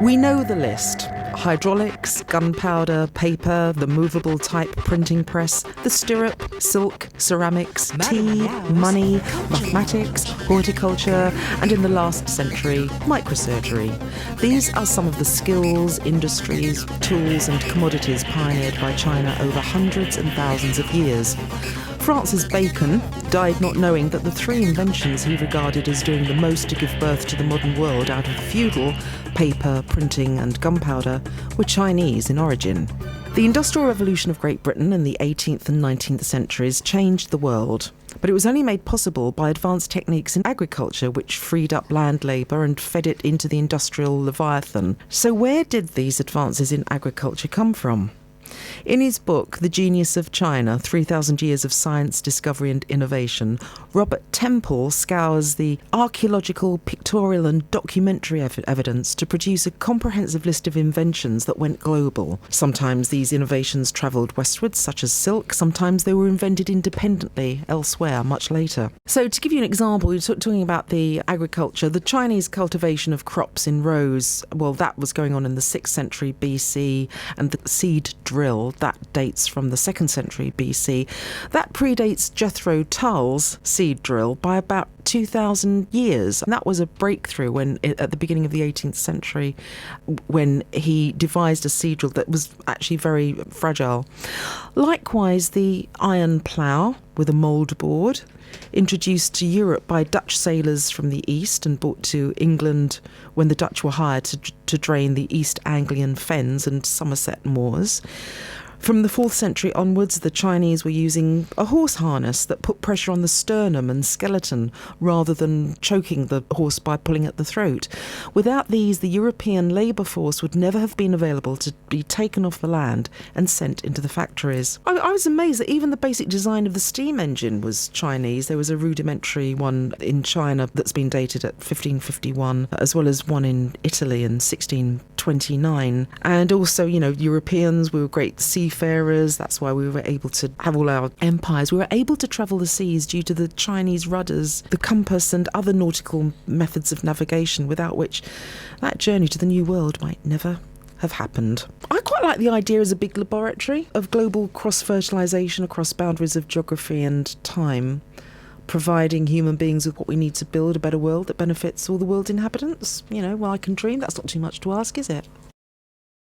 We know the list. Hydraulics, gunpowder, paper, the movable type printing press, the stirrup, silk, ceramics, tea, money, mathematics, horticulture, and in the last century, microsurgery. These are some of the skills, industries, tools and commodities pioneered by China over hundreds and thousands of years. Francis Bacon died not knowing that the three inventions he regarded as doing the most to give birth to the modern world out of the feudal, paper, printing and gunpowder, were Chinese in origin. The Industrial Revolution of Great Britain in the 18th and 19th centuries changed the world, but it was only made possible by advanced techniques in agriculture which freed up land labour and fed it into the industrial leviathan. So where did these advances in agriculture come from? In his book, The Genius of China, 3,000 Years of Science, Discovery and Innovation, Robert Temple scours the archaeological, pictorial and documentary evidence to produce a comprehensive list of inventions that went global. Sometimes these innovations travelled westwards, such as silk. Sometimes they were invented independently elsewhere, much later. So to give you an example, you're talking about the agriculture, the Chinese cultivation of crops in rows, well, that was going on in the 6th century BC, and the seed drill, that dates from the 2nd century BC. That predates Jethro Tull's seed drill by about 2,000 years. And that was a breakthrough when, at the beginning of the 18th century, when he devised a seed drill that was actually very fragile. Likewise, the iron plough with a mouldboard, introduced to Europe by Dutch sailors from the east and brought to England when the Dutch were hired to drain the East Anglian fens and Somerset moors. From the 4th century onwards, the Chinese were using a horse harness that put pressure on the sternum and skeleton rather than choking the horse by pulling at the throat. Without these, the European labour force would never have been available to be taken off the land and sent into the factories. I was amazed that even the basic design of the steam engine was Chinese. There was a rudimentary one in China that's been dated at 1551, as well as one in Italy in 1629. And also, Europeans, we were great seafarers. That's why we were able to have all our empires. We were able to travel the seas due to the Chinese rudders, the compass and other nautical methods of navigation, without which that journey to the New World might never have happened. I quite like the idea as a big laboratory of global cross-fertilisation across boundaries of geography and time, providing human beings with what we need to build a better world that benefits all the world's inhabitants. Well, I can dream. That's not too much to ask, is it?